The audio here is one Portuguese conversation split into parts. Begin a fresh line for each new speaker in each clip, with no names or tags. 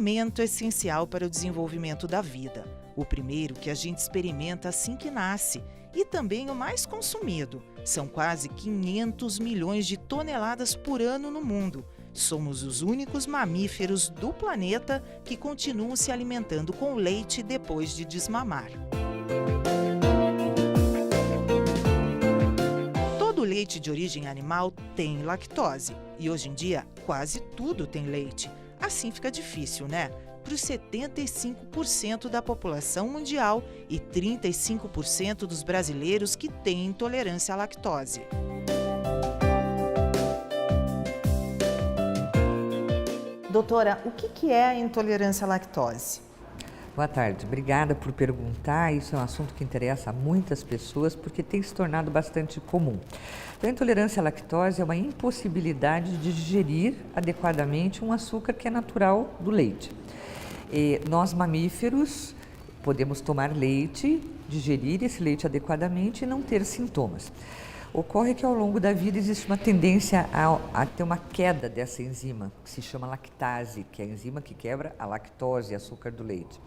alimento essencial para o desenvolvimento da vida. O primeiro que a gente experimenta assim que nasce e também o mais consumido. São quase 500 milhões de toneladas por ano no mundo. Somos os únicos mamíferos do planeta que continuam se alimentando com leite depois de desmamar. Todo leite de origem animal tem lactose e hoje em dia quase tudo tem leite. Assim fica difícil, né? Para os 75% da população mundial e 35% dos brasileiros que têm intolerância à lactose. Doutora, o que é a intolerância à lactose?
Boa tarde, obrigada por perguntar. Isso é um assunto que interessa a muitas pessoas porque tem se tornado bastante comum. Então, a intolerância à lactose é uma impossibilidade de digerir adequadamente um açúcar que é natural do leite. Nós, mamíferos, podemos tomar leite, digerir esse leite adequadamente e não ter sintomas. Ocorre que ao longo da vida existe uma tendência a ter uma queda dessa enzima, que se chama lactase, que é a enzima que quebra a lactose, açúcar do leite.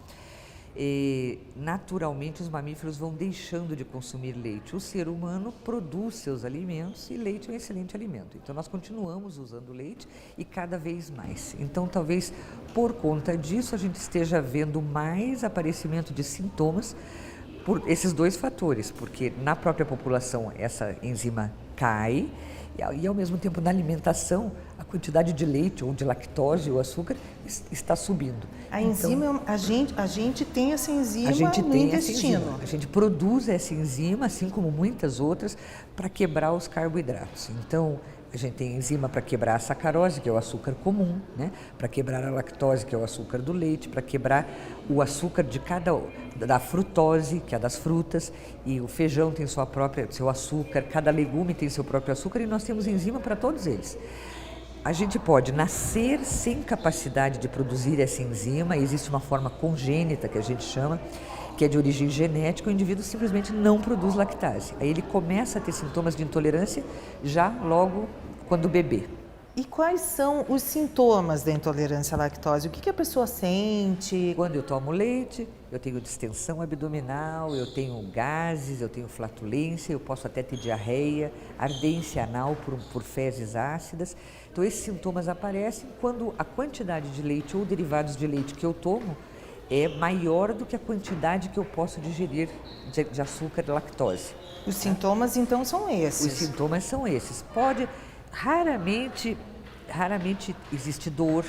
Naturalmente os mamíferos vão deixando de consumir leite. O ser humano produz seus alimentos e leite é um excelente alimento. Então nós continuamos usando leite e cada vez mais. Então talvez por conta disso a gente esteja vendo mais aparecimento de sintomas por esses dois fatores, porque na própria população essa enzima cai e ao mesmo tempo na alimentação a quantidade de leite ou de lactose ou açúcar está subindo.
A enzima, então, a gente tem essa enzima no intestino.
A gente produz essa enzima, assim como muitas outras, para quebrar os carboidratos. Então, a gente tem enzima para quebrar a sacarose, que é o açúcar comum, né? Para quebrar a lactose, que é o açúcar do leite, para quebrar o açúcar da frutose, que é das frutas, e o feijão tem seu açúcar, cada legume tem seu próprio açúcar e nós temos enzima para todos eles. A gente pode nascer sem capacidade de produzir essa enzima, existe uma forma congênita que a gente chama, que é de origem genética, o indivíduo simplesmente não produz lactase. Aí ele começa a ter sintomas de intolerância já logo quando bebê.
E quais são os sintomas da intolerância à lactose? O que a pessoa sente?
Quando eu tomo leite, eu tenho distensão abdominal, eu tenho gases, eu tenho flatulência, eu posso até ter diarreia, ardência anal por fezes ácidas. Então esses sintomas aparecem quando a quantidade de leite ou derivados de leite que eu tomo é maior do que a quantidade que eu posso digerir de açúcar e lactose.
Os sintomas então são esses?
Os sintomas são esses. Raramente existe dor,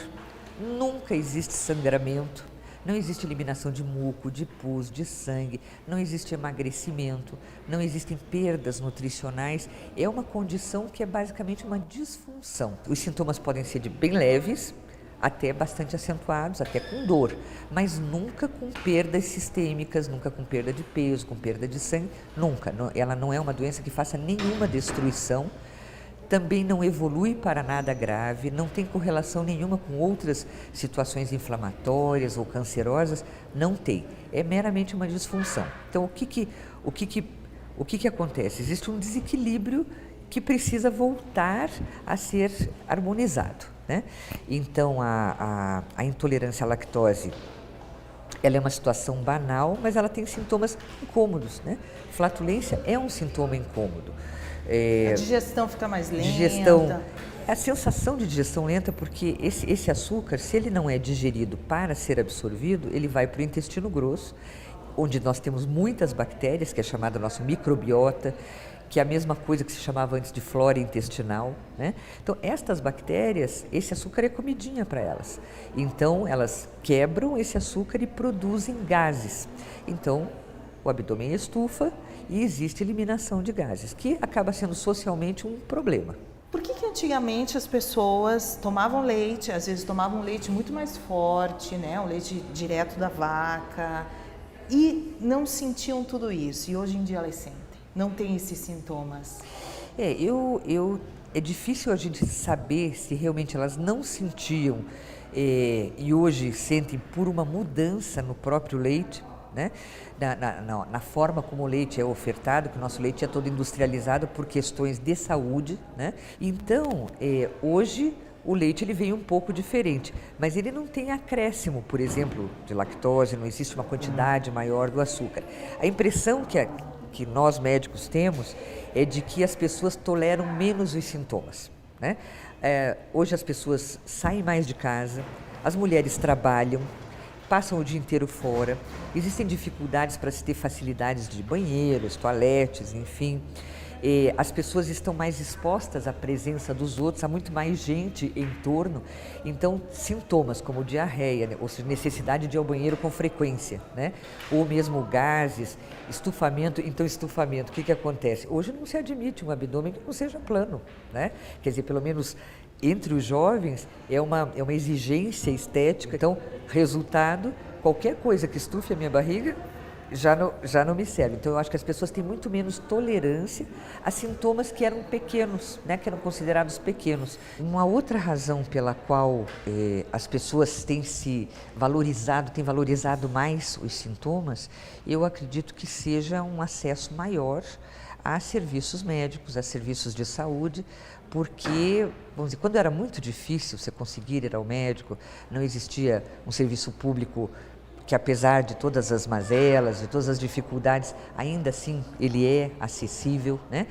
nunca existe sangramento, não existe eliminação de muco, de pus, de sangue, não existe emagrecimento, não existem perdas nutricionais. É uma condição que é basicamente uma disfunção. Os sintomas podem ser de bem leves, até bastante acentuados, até com dor, mas nunca com perdas sistêmicas, nunca com perda de peso, com perda de sangue, nunca. Ela não é uma doença que faça nenhuma destruição, também não evolui para nada grave, não tem correlação nenhuma com outras situações inflamatórias ou cancerosas, não tem. É meramente uma disfunção. Então, o que acontece? Existe um desequilíbrio que precisa voltar a ser harmonizado, né? Então, a intolerância à lactose, ela é uma situação banal, mas ela tem sintomas incômodos, né? Flatulência é um sintoma incômodo.
A digestão fica mais lenta.
A sensação de digestão lenta, porque esse açúcar, se ele não é digerido para ser absorvido, ele vai para o intestino grosso, onde nós temos muitas bactérias, que é chamada nosso microbiota, que é a mesma coisa que se chamava antes de flora intestinal, né? Então, estas bactérias, esse açúcar é comidinha para elas. Então, elas quebram esse açúcar e produzem gases. Então, o abdômen estufa e existe eliminação de gases, que acaba sendo socialmente um problema.
Por que antigamente as pessoas tomavam leite, às vezes tomavam leite muito mais forte, né? Um leite direto da vaca, e não sentiam tudo isso, e hoje em dia elas sentem, não tem esses sintomas?
É difícil a gente saber se realmente elas não sentiam e hoje sentem por uma mudança no próprio leite, né? Na forma como o leite é ofertado, que o nosso leite é todo industrializado por questões de saúde, né? Então, hoje o leite ele vem um pouco diferente, mas ele não tem acréscimo, por exemplo, de lactose, não existe uma quantidade maior do açúcar. A impressão que nós médicos temos é de que as pessoas toleram menos os sintomas, né? Hoje as pessoas saem mais de casa, as mulheres trabalham, passam o dia inteiro fora, existem dificuldades para se ter facilidades de banheiros, toaletes, enfim. As pessoas estão mais expostas à presença dos outros, há muito mais gente em torno, então sintomas como diarreia, né? Ou seja, necessidade de ir ao banheiro com frequência, né? Ou mesmo gases, estufamento. Então estufamento, o que acontece? Hoje não se admite um abdômen que não seja plano, né? Quer dizer, pelo menos entre os jovens é uma exigência estética. Então, resultado, qualquer coisa que estufe a minha barriga já não me serve. Então, eu acho que as pessoas têm muito menos tolerância a sintomas que eram pequenos, né, que eram considerados pequenos. Uma outra razão pela qual as pessoas têm valorizado mais os sintomas, eu acredito que seja um acesso maior a serviços médicos, a serviços de saúde, porque, vamos dizer, quando era muito difícil você conseguir ir ao médico, não existia um serviço público que, apesar de todas as mazelas, de todas as dificuldades, ainda assim ele é acessível, né?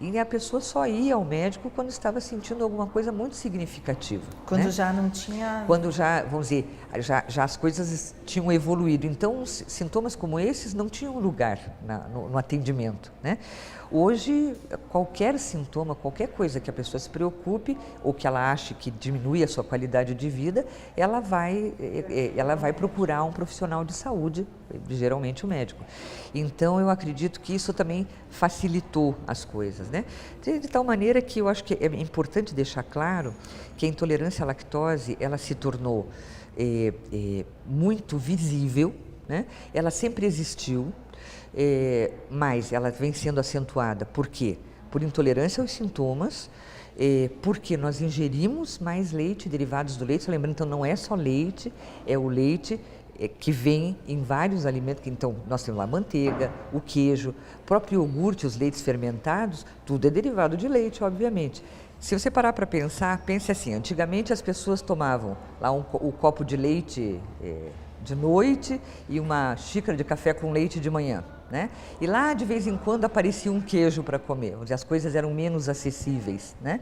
E a pessoa só ia ao médico quando estava sentindo alguma coisa muito significativa.
Quando,
né?
Já não tinha...
Quando já, vamos dizer, já as coisas tinham evoluído. Então, sintomas como esses não tinham lugar no atendimento, né? Hoje, qualquer sintoma, qualquer coisa que a pessoa se preocupe ou que ela ache que diminui a sua qualidade de vida, ela vai procurar um profissional de saúde, geralmente o médico. Então, eu acredito que isso também facilitou as coisas, né? De tal maneira que eu acho que é importante deixar claro que a intolerância à lactose, ela se tornou muito visível, né? Ela sempre existiu, mas ela vem sendo acentuada. Por quê? Por intolerância aos sintomas, porque nós ingerimos mais leite, derivados do leite. Lembrando, então, não é só leite, é o leite que vem em vários alimentos. Então, nós temos lá a manteiga, o queijo, o próprio iogurte, os leites fermentados, tudo é derivado de leite, obviamente. Se você parar para pensar, pense assim, antigamente as pessoas tomavam lá o copo de leite de noite e uma xícara de café com leite de manhã, né? E lá de vez em quando aparecia um queijo para comer, onde as coisas eram menos acessíveis, né?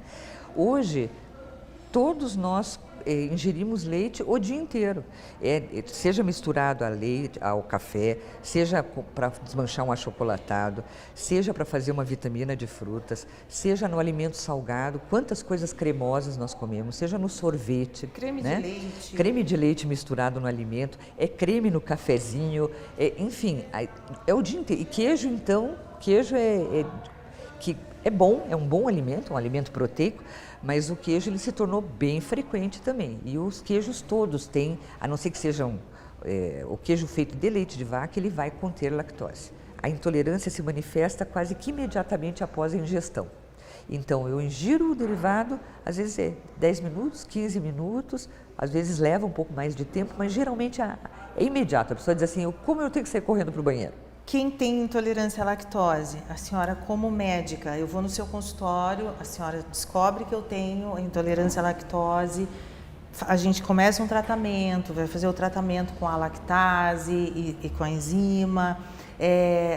Hoje, todos nós ingerimos leite o dia inteiro, seja misturado a leite, ao café, seja para desmanchar um achocolatado, seja para fazer uma vitamina de frutas, seja no alimento salgado, quantas coisas cremosas nós comemos, seja no sorvete.
Creme,
né?
de leite.
Creme de leite misturado no alimento, creme no cafezinho, enfim, é o dia inteiro. E queijo, então, que é bom, é um bom alimento, um alimento proteico, mas o queijo ele se tornou bem frequente também. E os queijos todos têm, a não ser que sejam o queijo feito de leite de vaca, ele vai conter lactose. A intolerância se manifesta quase que imediatamente após a ingestão. Então, eu ingiro o derivado, às vezes 10 minutos, 15 minutos, às vezes leva um pouco mais de tempo, mas geralmente é imediato. A pessoa diz assim, como eu tenho que sair correndo para o banheiro?
Quem tem intolerância à lactose, a senhora como médica, eu vou no seu consultório, a senhora descobre que eu tenho intolerância à lactose, a gente começa um tratamento, vai fazer o tratamento com a lactase e com a enzima.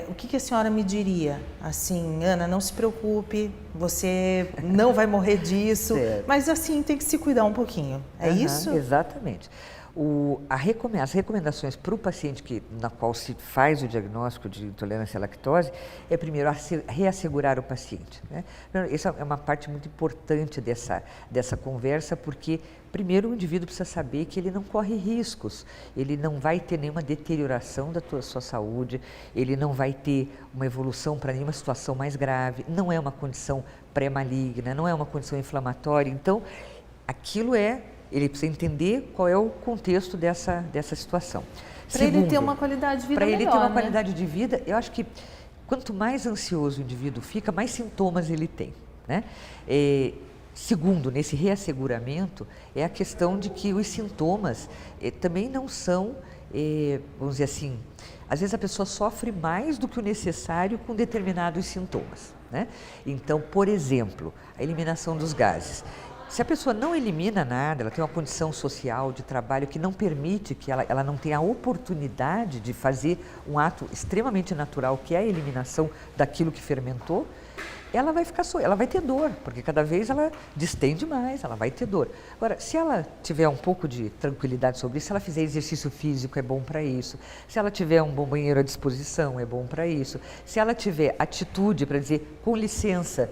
O que a senhora me diria? Assim, Ana, não se preocupe, você não vai morrer disso, mas assim, tem que se cuidar um pouquinho, isso?
Exatamente. As recomendações para o paciente na qual se faz o diagnóstico de intolerância à lactose é, primeiro, reassegurar o paciente, né? Essa é uma parte muito importante dessa conversa, porque, primeiro, o indivíduo precisa saber que ele não corre riscos, ele não vai ter nenhuma deterioração da sua saúde, ele não vai ter uma evolução para nenhuma situação mais grave, não é uma condição pré-maligna, não é uma condição inflamatória. Então, ele precisa entender qual é o contexto dessa situação.
Para ele ter uma qualidade de vida melhor,
Para ele ter uma qualidade de vida, eu acho que quanto mais ansioso o indivíduo fica, mais sintomas ele tem, né? Segundo, nesse reasseguramento, é a questão de que os sintomas também não são, vamos dizer assim, às vezes a pessoa sofre mais do que o necessário com determinados sintomas, né? Então, por exemplo, a eliminação dos gases. Se a pessoa não elimina nada, ela tem uma condição social de trabalho que não permite que ela não tenha a oportunidade de fazer um ato extremamente natural, que é a eliminação daquilo que fermentou, ela vai ficar ela vai ter dor, porque cada vez ela distende mais, ela vai ter dor. Agora, se ela tiver um pouco de tranquilidade sobre isso, se ela fizer exercício físico, é bom para isso. Se ela tiver um bom banheiro à disposição, é bom para isso. Se ela tiver atitude para dizer, com licença,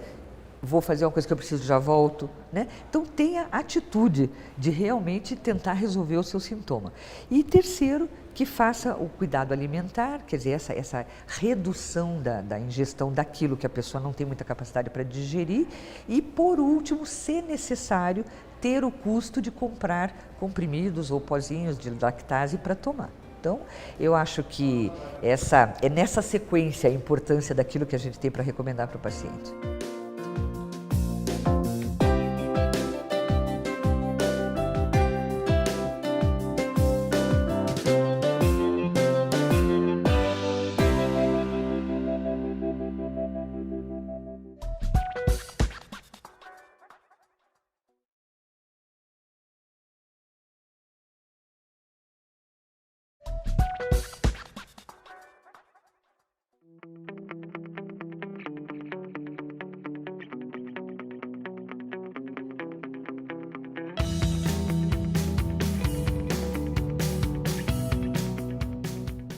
vou fazer uma coisa que eu preciso, já volto, né? Então tenha atitude de realmente tentar resolver o seu sintoma. E terceiro, que faça o cuidado alimentar, quer dizer, essa redução da ingestão daquilo que a pessoa não tem muita capacidade para digerir. E por último, se necessário, ter o custo de comprar comprimidos ou pozinhos de lactase para tomar. Então, eu acho que é nessa sequência a importância daquilo que a gente tem para recomendar para o paciente.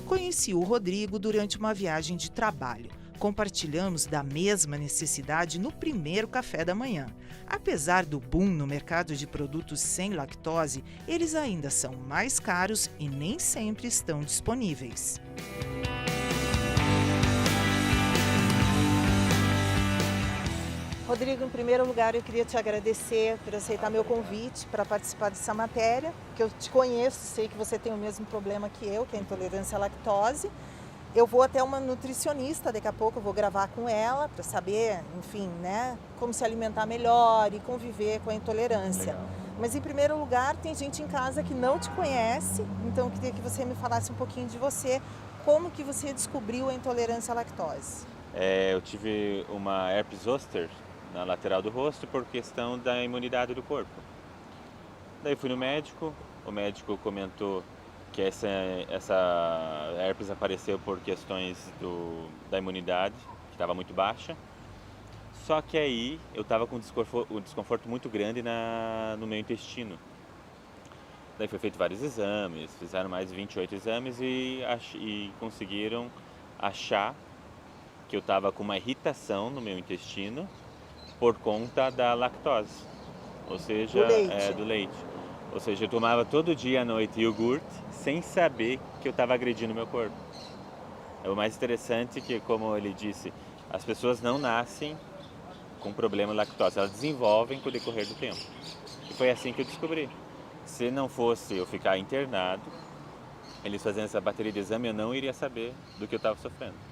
Conheci o Rodrigo durante uma viagem de trabalho. Compartilhamos da mesma necessidade no primeiro café da manhã. Apesar do boom no mercado de produtos sem lactose, eles ainda são mais caros e nem sempre estão disponíveis.
Rodrigo, em primeiro lugar, eu queria te agradecer por aceitar meu convite para participar dessa matéria, que eu te conheço, sei que você tem o mesmo problema que eu, que é a intolerância à lactose. Eu vou até uma nutricionista, daqui a pouco eu vou gravar com ela para saber, enfim, né, como se alimentar melhor e conviver com a intolerância.
Legal.
Mas em primeiro lugar, tem gente em casa que não te conhece, então eu queria que você me falasse um pouquinho de você, como que você descobriu a intolerância à lactose.
Eu tive uma herpes zoster na lateral do rosto por questão da imunidade do corpo. Daí fui no médico, o médico comentou que essa herpes apareceu por questões da imunidade, que estava muito baixa. Só que aí eu estava com um desconforto muito grande no meu intestino. Daí foi feito vários exames, fizeram mais de 28 exames e conseguiram achar que eu estava com uma irritação no meu intestino por conta da lactose, ou seja, do leite. Ou seja, eu tomava todo dia à noite iogurte sem saber que eu estava agredindo meu corpo. O mais interessante é que, como ele disse, as pessoas não nascem com problema de lactose, elas desenvolvem com o decorrer do tempo. E foi assim que eu descobri. Se não fosse eu ficar internado, eles fazendo essa bateria de exame, eu não iria saber do que eu estava sofrendo.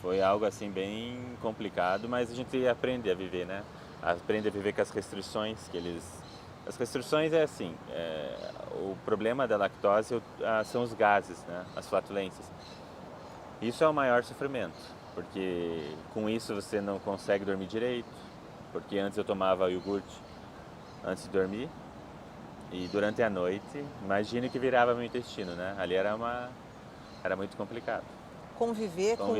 Foi algo assim bem complicado, mas a gente aprende a viver, né? Aprende a viver com as restrições que eles... As restrições é assim, o problema da lactose são os gases, né? As flatulências. Isso é o maior sofrimento, porque com isso você não consegue dormir direito, porque antes eu tomava iogurte antes de dormir e durante a noite, imagine que virava meu intestino, né? Ali era muito complicado.
Conviver com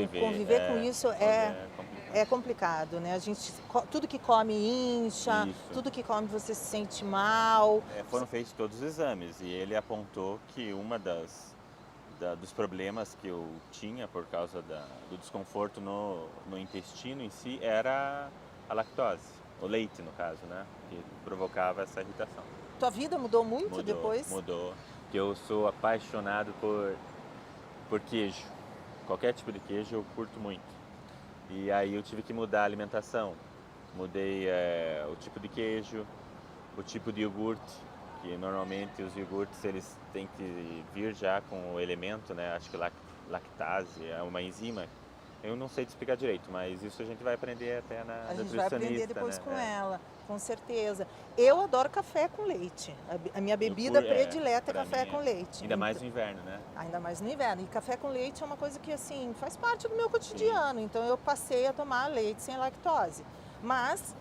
isso é complicado, né? A gente, tudo que come incha,
Isso.
tudo que come você se sente mal.
Foram feitos todos os exames e ele apontou que uma dos problemas que eu tinha por causa do desconforto no intestino em si era a lactose, o leite no caso, né? Que provocava essa irritação.
Tua vida mudou muito depois?
Mudou. Eu sou apaixonado por queijo. Qualquer tipo de queijo eu curto muito. E aí eu tive que mudar a alimentação. Mudei o tipo de queijo, o tipo de iogurte, que normalmente os iogurtes eles têm que vir já com o elemento, né? Acho que lactase é uma enzima. Eu não sei te explicar direito, mas isso a gente vai aprender até na nutricionista.
A gente vai aprender depois,
né?
com ela, com certeza. Eu adoro café com leite. A minha bebida predileta é café com leite.
Ainda mais no inverno, né?
Ainda mais no inverno. E café com leite é uma coisa que, assim, faz parte do meu cotidiano. Sim. Então eu passei a tomar leite sem lactose. Mas,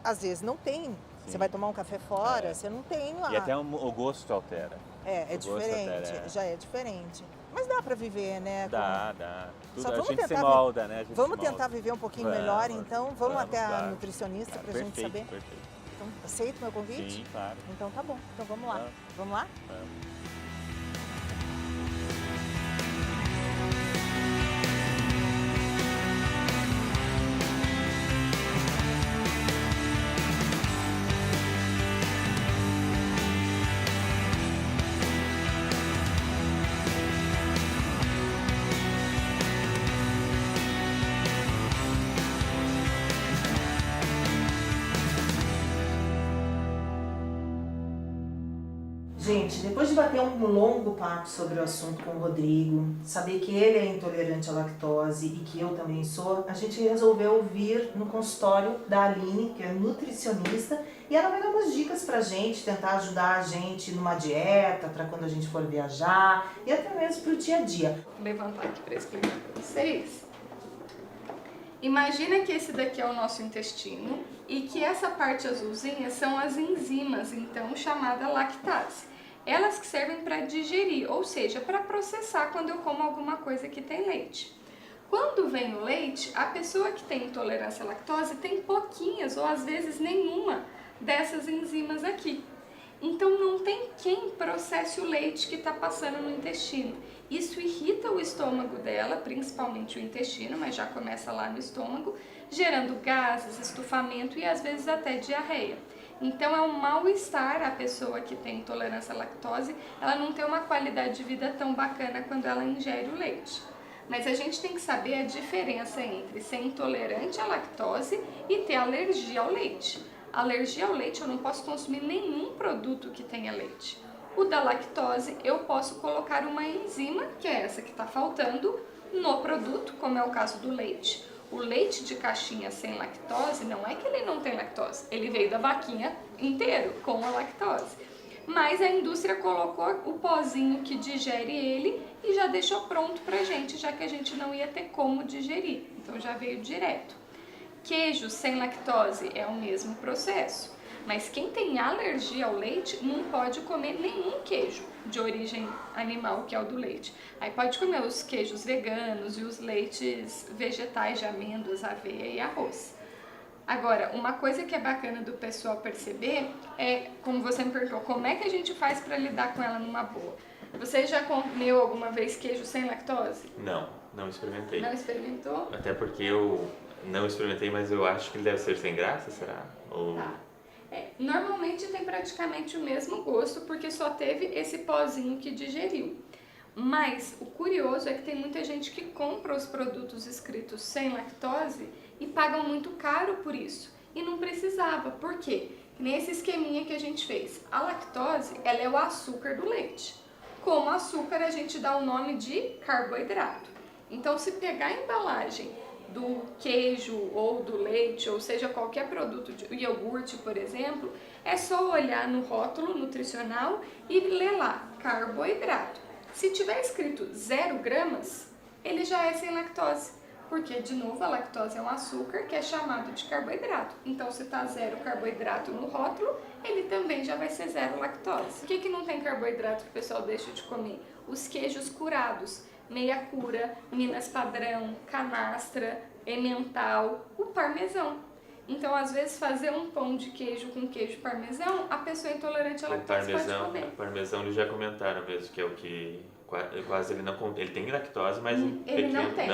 às vezes, não tem Você vai tomar um café fora, você não tem lá.
E até o gosto altera.
É
o gosto
diferente,
altera,
já é diferente. Mas dá para viver, né?
Dá.
Só
A
vamos
gente se
tentar
molda, né? A gente
Vamos
se molda.
tentar viver um pouquinho
Vamos,
melhor, então vamos até a
claro.
nutricionista para a gente saber.
Perfeito.
Então, aceita o meu convite?
Sim, claro.
Então tá bom, então vamos lá. Vamos lá?
Vamos.
Gente, depois de bater um longo papo sobre o assunto com o Rodrigo, saber que ele é intolerante à lactose e que eu também sou, a gente resolveu vir no consultório da Aline, que é nutricionista, e ela vai dar umas dicas pra gente, tentar ajudar a gente numa dieta, para quando a gente for viajar e até mesmo pro dia a dia.
Vou levantar aqui para explicar para vocês. Imagina que esse daqui é o nosso intestino e que essa parte azulzinha são as enzimas, então chamada lactase. Elas que servem para digerir, ou seja, para processar quando eu como alguma coisa que tem leite. Quando vem o leite, a pessoa que tem intolerância à lactose tem pouquinhas ou às vezes nenhuma dessas enzimas aqui. Então não tem quem processe o leite que está passando no intestino. Isso irrita o estômago dela, principalmente o intestino, mas já começa lá no estômago, gerando gases, estufamento e às vezes até diarreia. Então é um mal-estar a pessoa que tem intolerância à lactose, ela não tem uma qualidade de vida tão bacana quando ela ingere o leite. Mas a gente tem que saber a diferença entre ser intolerante à lactose e ter alergia ao leite. Alergia ao leite, eu não posso consumir nenhum produto que tenha leite. O da lactose, eu posso colocar uma enzima, que é essa que está faltando, no produto, como é o caso do leite. O leite de caixinha sem lactose, não é que ele não tem lactose, ele veio da vaquinha inteiro com a lactose. Mas a indústria colocou o pozinho que digere ele e já deixou pronto pra gente, já que a gente não ia ter como digerir. Então já veio direto. Queijo sem lactose é o mesmo processo, mas quem tem alergia ao leite não pode comer nenhum queijo de origem animal, que é o do leite. Aí pode comer os queijos veganos e os leites vegetais de amêndoas, aveia e arroz. Agora, uma coisa que é bacana do pessoal perceber é, como você me perguntou, como é que a gente faz para lidar com ela numa boa? Você já comeu alguma vez queijo sem lactose?
Não experimentei.
Não experimentou?
Até porque eu não experimentei, mas eu acho que ele deve ser sem graça, será? Ou...
Tá. Normalmente tem praticamente o mesmo gosto, porque só teve esse pozinho que digeriu. Mas o curioso é que tem muita gente que compra os produtos escritos sem lactose e pagam muito caro por isso. E não precisava. Por quê? Nesse esqueminha que a gente fez. A lactose, ela é o açúcar do leite. Como açúcar, a gente dá o nome de carboidrato. Então, se pegar a embalagem do queijo ou do leite, ou seja, qualquer produto, de iogurte, por exemplo, é só olhar no rótulo nutricional e ler lá, carboidrato. Se tiver escrito 0 gramas, ele já é sem lactose, porque, de novo, a lactose é um açúcar que é chamado de carboidrato. Então, se está 0 carboidrato no rótulo, ele também já vai ser 0 lactose. O que não tem carboidrato que o pessoal deixa de comer? Os queijos curados. Meia cura, Minas Padrão, Canastra, Emmental, o parmesão. Então, às vezes, fazer um pão de queijo com queijo parmesão, a pessoa intolerante à lactose pode comer.
O parmesão eles já comentaram mesmo, que é o que quase ele não ele tem lactose, mas
ele não tem.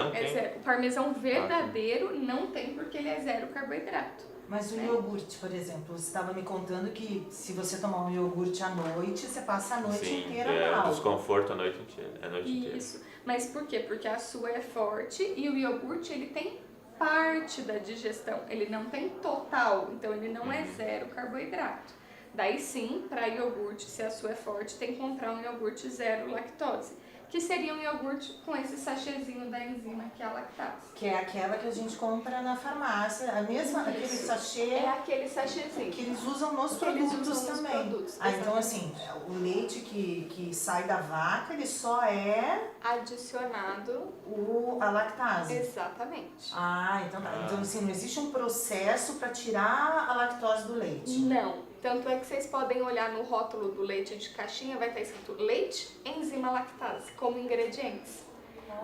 O parmesão verdadeiro não tem, porque ele é 0 carboidrato.
Mas o iogurte, por exemplo, você estava me contando que se você tomar um iogurte à noite, você passa a noite inteira mal.
Desconforto a noite inteira.
Isso. Mas por quê? Porque a sua é forte e o iogurte ele tem parte da digestão, ele não tem total, então ele não é 0 carboidrato. Daí sim, para iogurte, se a sua é forte, tem que comprar um iogurte 0 lactose, que seria um iogurte com esse sachêzinho da enzima, que é a lactase.
Que é aquela que a gente compra na farmácia, a mesma, aquele sachê
É aquele sachêzinho.
que eles usam nos
Que eles
produtos
usam nos
também.
produtos,
Então assim, o leite que sai da vaca, ele só é
Adicionado.
a lactase.
Exatamente.
Então tá. Então assim, não existe um processo para tirar a lactose do leite.
Não. Tanto é que vocês podem olhar no rótulo do leite de caixinha, vai estar escrito leite, enzima lactase, como ingredientes.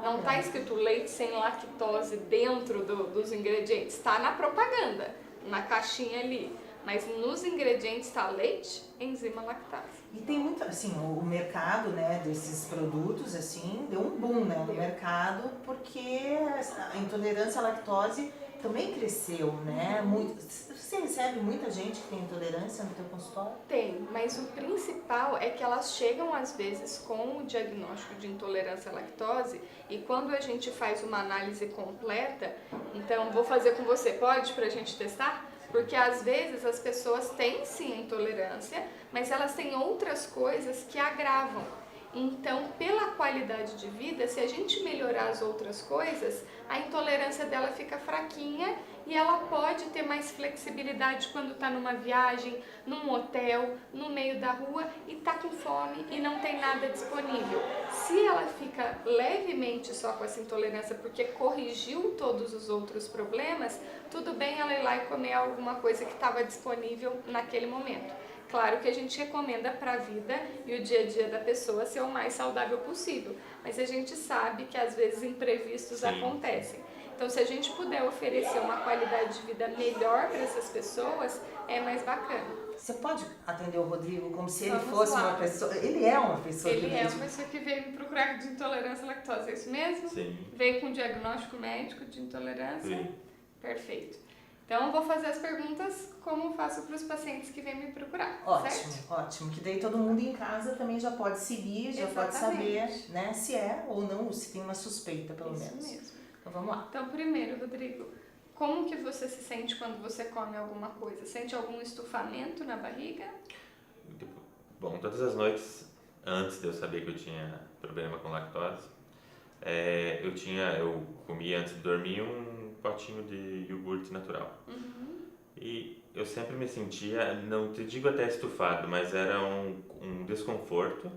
Não está escrito leite sem lactose dentro dos ingredientes. Está na propaganda, na caixinha ali. Mas nos ingredientes está leite, enzima lactase.
E tem muito, assim, o mercado, né, desses produtos, assim, deu um boom, né, no mercado, porque a intolerância à lactose também cresceu, né? Você recebe muita gente que tem intolerância no teu consultório?
Tem, mas o principal é que elas chegam às vezes com o diagnóstico de intolerância à lactose e quando a gente faz uma análise completa, então vou fazer com você, pode pra gente testar? Porque às vezes as pessoas têm sim a intolerância, mas elas têm outras coisas que agravam. Então, pela qualidade de vida, se a gente melhorar as outras coisas, a intolerância dela fica fraquinha e ela pode ter mais flexibilidade quando está numa viagem, num hotel, no meio da rua e está com fome e não tem nada disponível. Se ela fica levemente só com essa intolerância porque corrigiu todos os outros problemas, tudo bem ela ir lá e comer alguma coisa que estava disponível naquele momento. Claro que a gente recomenda para a vida e o dia a dia da pessoa ser o mais saudável possível, mas a gente sabe que às vezes imprevistos acontecem. Então, se a gente puder oferecer uma qualidade de vida melhor para essas pessoas, é mais bacana.
Você pode atender o Rodrigo como se ele
Vamos
fosse
lá.
uma pessoa... Ele é uma pessoa
Ele
que
é
vende-
uma pessoa que veio me procurar de intolerância à lactose, é isso mesmo?
Sim.
Veio com diagnóstico médico de intolerância?
Sim.
Perfeito. Então, vou fazer as perguntas como faço para os pacientes que vêm me procurar,
Ótimo,
certo?
ótimo. Que daí todo mundo em casa também já pode seguir, já pode saber,
Exatamente.
né, se é ou não, ou se tem uma suspeita, pelo
Isso
menos.
mesmo.
Então vamos lá.
Então, primeiro, Rodrigo, como que você se sente quando você come alguma coisa? Sente algum estufamento na barriga?
Bom, todas as noites, antes de eu saber que eu tinha problema com lactose, eu comia antes de dormir um potinho de iogurte natural. E eu sempre me sentia, não te digo até estufado, mas era um desconforto.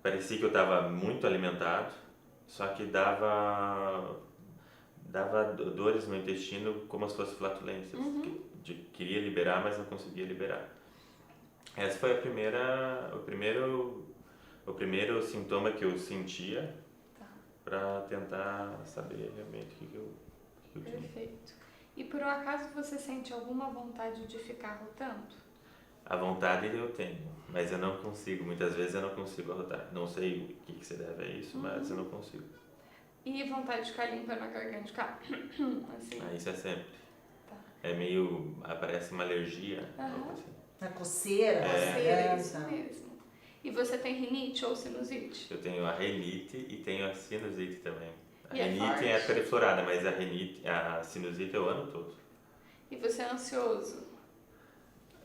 Parecia que eu estava muito alimentado, só que dava dores no intestino como se fosse flatulências. Queria liberar, mas não conseguia liberar. Essa foi o primeiro sintoma que eu sentia para tentar saber realmente o que eu tinha.
Perfeito. E por um acaso você sente alguma vontade de ficar rotando?
A vontade eu tenho, mas eu não consigo. Muitas vezes eu não consigo arrotar. Não sei o que se deve a isso, mas eu não consigo.
E vontade de ficar limpando a garganta, de ficar assim?
Isso é sempre.
Tá.
É meio... Aparece uma alergia, algo assim.
A coceira,
Coceira,
a
isso
garganta.
mesmo. E você tem rinite ou sinusite?
Eu tenho a rinite e tenho a sinusite também. A
E é
rinite
forte?
em época de florada, mas a sinusite é o ano todo.
E você é ansioso?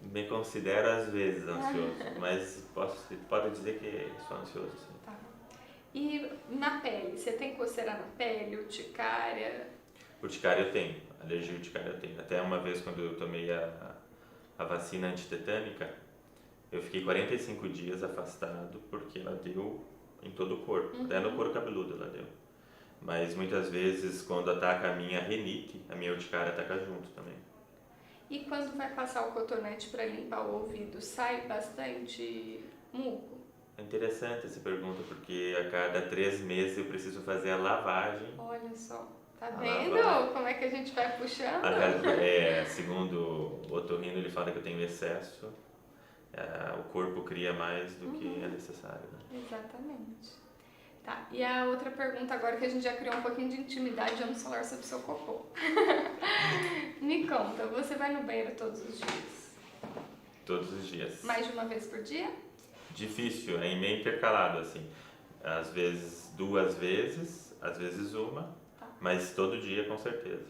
Me considero às vezes ansioso, mas pode dizer que sou ansioso, sim.
Tá. E na pele, você tem coceira na pele, urticária?
Urticária eu tenho, alergia à urticária eu tenho. Até uma vez quando eu tomei a vacina antitetânica, eu fiquei 45 dias afastado porque ela deu em todo o corpo, até no couro cabeludo ela deu. Mas muitas vezes quando ataca a minha rinite, a minha urticária ataca junto também.
E quando vai passar o cotonete para limpar o ouvido, sai bastante muco?
É interessante essa pergunta porque a cada 3 meses eu preciso fazer a lavagem.
Olha só, tá
A
vendo
lavagem.
como é que a gente vai puxando?
Segundo o otorrino, ele fala que eu tenho excesso. O corpo cria mais do que é necessário. Né?
Exatamente. Tá, e a outra pergunta agora que a gente já criou um pouquinho de intimidade, vamos falar sobre o seu cocô. Me conta, você vai no banheiro todos os dias?
Todos os dias.
Mais de uma vez por dia?
Difícil, é meio intercalado, assim. Às vezes 2 vezes, às vezes uma, mas todo dia com certeza.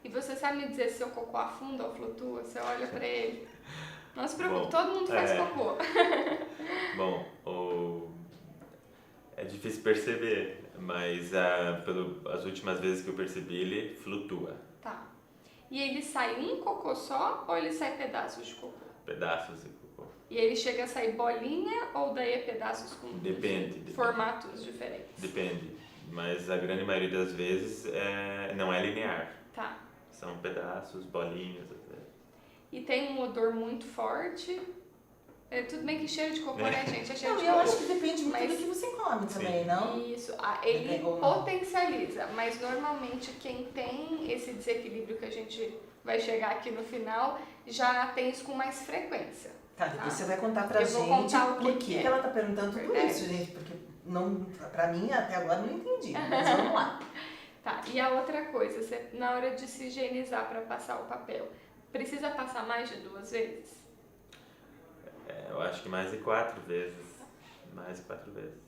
E você sabe me dizer se seu cocô afunda ou flutua? Você olha pra ele? Não se preocupe,
Bom,
todo mundo faz cocô.
Bom, é difícil difícil perceber, mas as últimas vezes que eu percebi, ele flutua.
Tá. E ele sai um cocô só ou ele sai pedaços de cocô?
Pedaços de cocô.
E ele chega a sair bolinha ou daí é pedaços com
Depende.
formatos diferentes?
Depende, mas a grande maioria das vezes não é linear.
Tá.
São pedaços, bolinhas.
E tem um odor muito forte. Tudo bem que cheiro de cocô, né, gente? É cheiro
Não,
de
eu
cocô.
acho que depende muito
Mas-
do que você come também,
Sim.
não?
Isso, ele
Pegou mal.
potencializa, mas normalmente quem tem esse desequilíbrio que a gente vai chegar aqui no final já tem isso com mais frequência.
Tá, depois você vai contar pra
Eu
gente
vou contar o que
por que
que é.
ela tá perguntando tudo
Verdade.
isso, gente, porque não, pra mim até agora não entendi, mas vamos lá.
Tá, e a outra coisa, você, na hora de se higienizar para passar o papel, precisa passar mais de 2 vezes?
Eu acho que mais de 4 vezes. Mais de 4 vezes.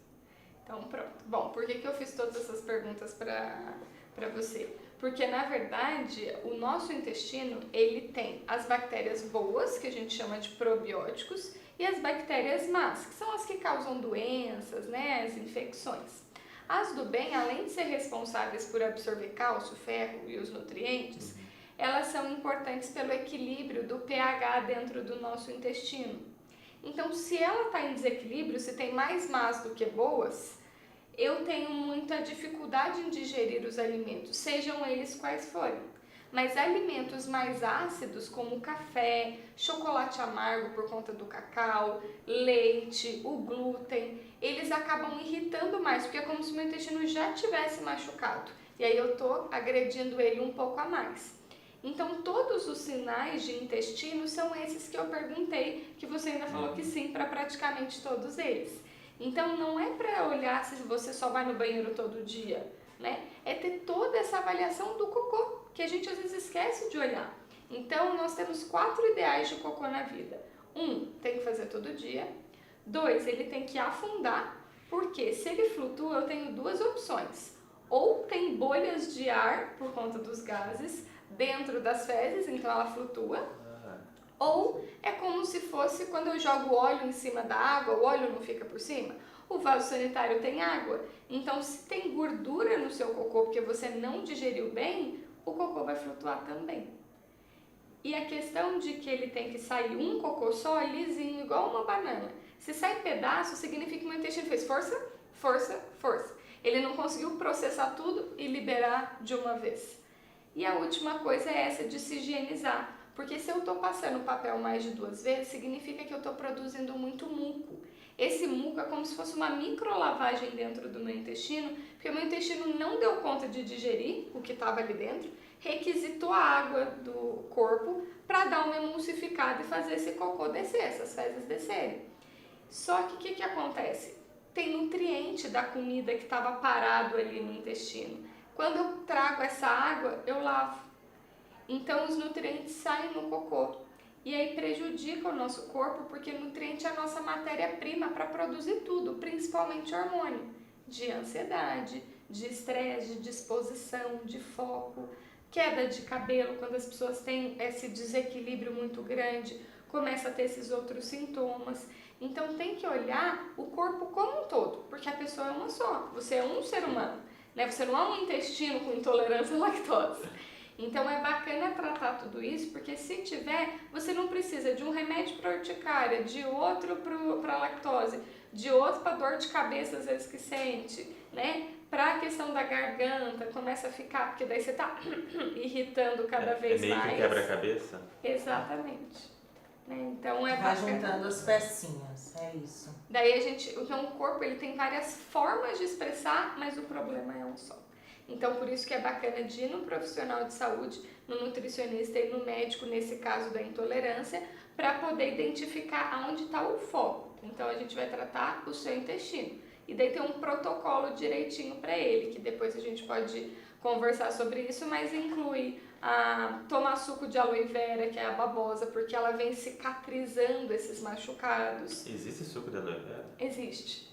Então, pronto. Bom, por que eu fiz todas essas perguntas para você? Porque, na verdade, o nosso intestino, ele tem as bactérias boas, que a gente chama de probióticos, e as bactérias más, que são as que causam doenças, né, as infecções. As do bem, além de ser responsáveis por absorver cálcio, ferro e os nutrientes, elas são importantes pelo equilíbrio do pH dentro do nosso intestino. Então, se ela está em desequilíbrio, se tem mais más do que boas, eu tenho muita dificuldade em digerir os alimentos, sejam eles quais forem. Mas alimentos mais ácidos, como café, chocolate amargo por conta do cacau, leite, o glúten, eles acabam irritando mais, porque é como se o meu intestino já tivesse machucado. E aí eu estou agredindo ele um pouco a mais. Então, todos os sinais de intestino são esses que eu perguntei, que você ainda falou que sim para praticamente todos eles. Então, não é para olhar se você só vai no banheiro todo dia, né? É ter toda essa avaliação do cocô, que a gente às vezes esquece de olhar. Então, nós temos 4 ideais de cocô na vida. 1, tem que fazer todo dia. 2, ele tem que afundar, porque se ele flutua, eu tenho 2 opções. Ou tem bolhas de ar, por conta dos gases, dentro das fezes, então ela flutua. Ou é como se fosse quando eu jogo óleo em cima da água, o óleo não fica por cima. O vaso sanitário tem água, então se tem gordura no seu cocô porque você não digeriu bem, o cocô vai flutuar também. E a questão de que ele tem que sair um cocô só, lisinho, igual uma banana. Se sai pedaço, significa que o meu intestino fez força, força, força. Ele não conseguiu processar tudo e liberar de uma vez. E a última coisa é essa de se higienizar. Porque se eu estou passando o papel mais de 2 vezes, significa que eu estou produzindo muito muco. Esse muco é como se fosse uma microlavagem dentro do meu intestino, porque o meu intestino não deu conta de digerir o que estava ali dentro, requisitou a água do corpo para dar uma emulsificada e fazer esse cocô descer, essas fezes descerem. Só que o que acontece? Tem nutriente da comida que estava parado ali no intestino. Quando eu trago essa água, eu lavo. Então, os nutrientes saem no cocô. E aí prejudica o nosso corpo, porque nutriente é a nossa matéria-prima para produzir tudo, principalmente hormônio. De ansiedade, de estresse, de disposição, de foco, queda de cabelo, quando as pessoas têm esse desequilíbrio muito grande, começa a ter esses outros sintomas. Então, tem que olhar o corpo como um todo, porque a pessoa é uma só. Você é um ser humano, né? Você não é um intestino com intolerância à lactose. Então é bacana tratar tudo isso, porque se tiver, você não precisa de um remédio para urticária, de outro para lactose, de outro para dor de cabeça às vezes que sente, né? Para a questão da garganta, começa a ficar, porque daí você tá irritando cada vez mais.
É meio que quebra-cabeça?
Exatamente. Né? Então é
Vai
bacana.
juntando as pecinhas, é isso.
Daí a gente, então o corpo ele tem várias formas de expressar, mas o problema é um só. Então, por isso que é bacana de ir no profissional de saúde, no nutricionista e no médico, nesse caso da intolerância, para poder identificar aonde está o foco. Então, a gente vai tratar o seu intestino. E daí tem um protocolo direitinho para ele, que depois a gente pode conversar sobre isso, mas inclui tomar suco de aloe vera, que é a babosa, porque ela vem cicatrizando esses machucados.
Existe suco de aloe vera?
Existe.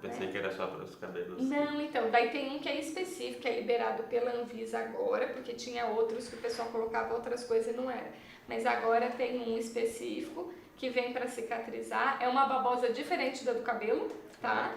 Eu pensei que era só para os cabelos.
Não, então, daí tem um que é específico, que é liberado pela Anvisa agora, porque tinha outros que o pessoal colocava outras coisas e não era. Mas agora tem um específico que vem para cicatrizar, é uma babosa diferente da do cabelo, tá?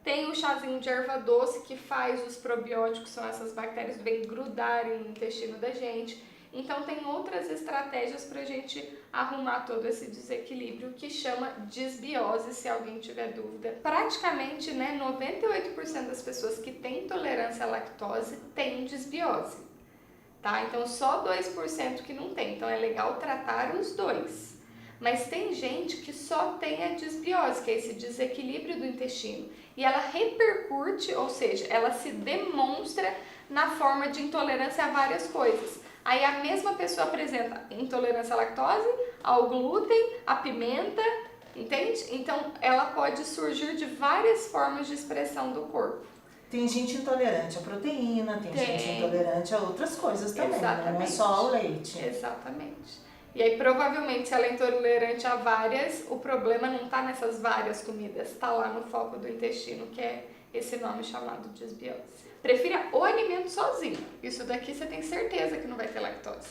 Tem o chazinho de erva doce que faz os probióticos, são essas bactérias do bem, grudarem no intestino da gente. Então tem outras estratégias para a gente arrumar todo esse desequilíbrio que chama desbiose, se alguém tiver dúvida. Praticamente, né, 98% das pessoas que têm intolerância à lactose têm desbiose, tá? Então só 2% que não tem, então é legal tratar os dois. Mas tem gente que só tem a desbiose, que é esse desequilíbrio do intestino. E ela repercute, ou seja, ela se demonstra na forma de intolerância a várias coisas. Aí a mesma pessoa apresenta intolerância à lactose, ao glúten, à pimenta, entende? Então ela pode surgir de várias formas de expressão do corpo.
Tem gente intolerante à proteína, tem gente intolerante a outras coisas também, né? Não é só ao leite.
Exatamente. E aí, provavelmente, se ela é intolerante a várias, o problema não está nessas várias comidas, está lá no foco do intestino, que é esse nome chamado desbiose. Prefira o alimento sozinho. Isso daqui você tem certeza que não vai ter lactose.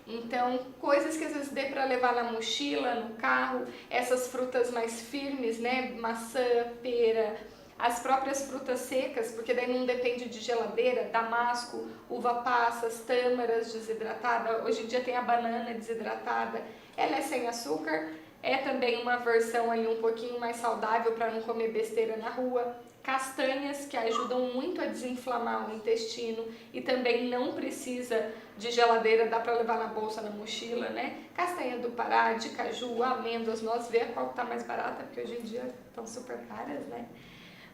Então, coisas que às vezes dê para levar na mochila, no carro, essas frutas mais firmes, né? Maçã, pera, as próprias frutas secas, porque daí não depende de geladeira, damasco, uva passas, tâmaras desidratada. Hoje em dia tem a banana desidratada, ela é sem açúcar, é também uma versão ali um pouquinho mais saudável para não comer besteira na rua. Castanhas, que ajudam muito a desinflamar o intestino e também não precisa de geladeira, dá para levar na bolsa, na mochila, né? Castanha do Pará, de caju, amêndoas, nós vê qual que tá mais barata, porque hoje em dia estão super caras, né?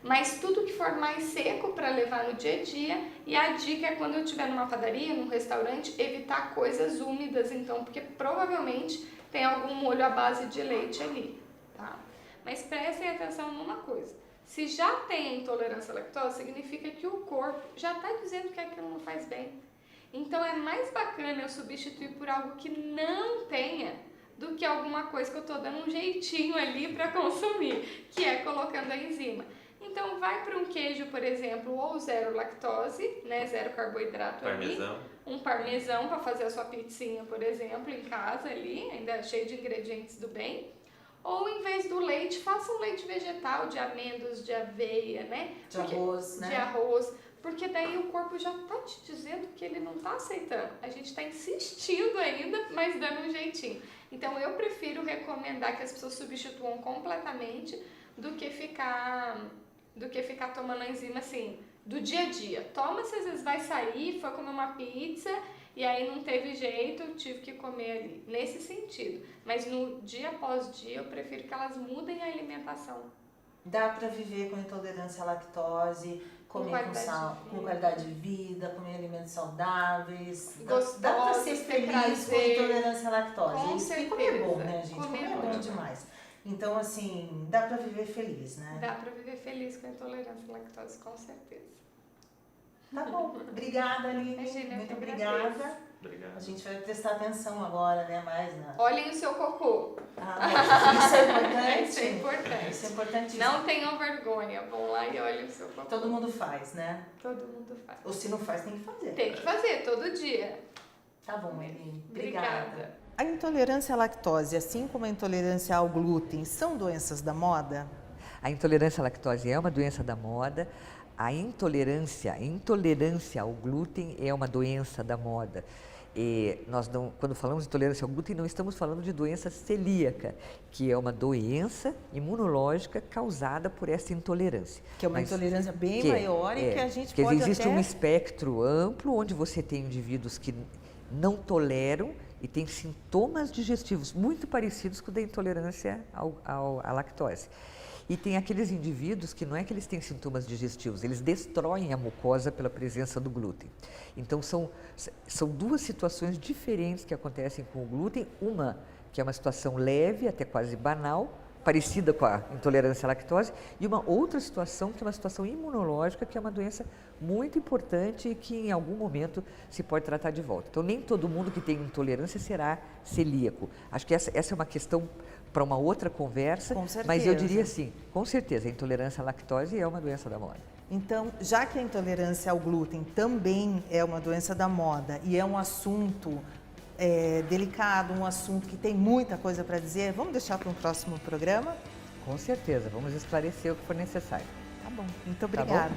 Mas tudo que for mais seco para levar no dia a dia. E a dica é quando eu estiver numa padaria, num restaurante, evitar coisas úmidas, então, porque provavelmente tem algum molho à base de leite ali, tá? Mas prestem atenção numa coisa. Se já tem intolerância à lactose, significa que o corpo já está dizendo que aquilo não faz bem. Então é mais bacana eu substituir por algo que não tenha do que alguma coisa que eu estou dando um jeitinho ali para consumir, que é colocando a enzima. Então vai para um queijo, por exemplo, ou zero lactose, né, zero carboidrato
Parmesão.
ali, um parmesão para fazer a sua pizzinha, por exemplo, em casa ali, ainda cheio de ingredientes do bem. Ou em vez do leite, faça um leite vegetal de amêndoas, de aveia, né?
De arroz, né?
De arroz, porque daí o corpo já tá te dizendo que ele não tá aceitando. A gente tá insistindo ainda, mas dando um jeitinho. Então eu prefiro recomendar que as pessoas substituam completamente do que ficar tomando a enzima assim, do dia a dia. Toma se às vezes vai sair, foi comer uma pizza e aí não teve jeito, tive que comer ali. Nesse sentido. Mas no dia após dia eu prefiro que elas mudem a alimentação.
Dá para viver com intolerância à lactose, comer com qualidade de vida, comer alimentos saudáveis. Dá para ser feliz com intolerância à lactose.
Com
Isso
certeza.
comer é bom, né, gente?
Comer
é bom demais. Então, assim, dá para viver feliz, né?
Dá para viver feliz com a intolerância à lactose, com certeza.
Tá bom. Obrigada, Aline.
Imagina,
muito
eu que
obrigada.
agradeço.
Obrigado.
A gente vai prestar atenção agora, né, mais na...
Olhem o seu cocô.
Isso é importante.
Isso é importante.
Isso é importantíssimo.
Não tenham vergonha. Vão lá e olhem o seu cocô.
Todo mundo faz, né?
Todo mundo faz.
Ou se não faz, tem que fazer.
Tem que fazer, todo dia.
Tá bom, Aline.
Obrigada.
A intolerância à lactose, assim como a intolerância ao glúten, são doenças da moda?
A intolerância à lactose é uma doença da moda. A intolerância ao glúten é uma doença da moda. E nós não, quando falamos de intolerância ao glúten, não estamos falando de doença celíaca, que é uma doença imunológica causada por essa intolerância.
Que é uma intolerância bem maior e que a gente
pode existe
até...
um espectro amplo onde você tem indivíduos que não toleram e têm sintomas digestivos muito parecidos com o da intolerância à lactose. E tem aqueles indivíduos que não é que eles têm sintomas digestivos, eles destroem a mucosa pela presença do glúten. Então são duas situações diferentes que acontecem com o glúten, uma que é uma situação leve, até quase banal, parecida com a intolerância à lactose, e uma outra situação que é uma situação imunológica, que é uma doença muito importante e que em algum momento se pode tratar de volta. Então nem todo mundo que tem intolerância será celíaco. Acho que essa é uma questão para uma outra conversa, mas eu diria assim, com certeza, a intolerância à lactose é uma doença da moda.
Então, já que a intolerância ao glúten também é uma doença da moda e é um assunto delicado, um assunto que tem muita coisa para dizer, vamos deixar para um próximo programa?
Com certeza, vamos esclarecer o que for necessário.
Tá bom, muito
bom?
obrigada.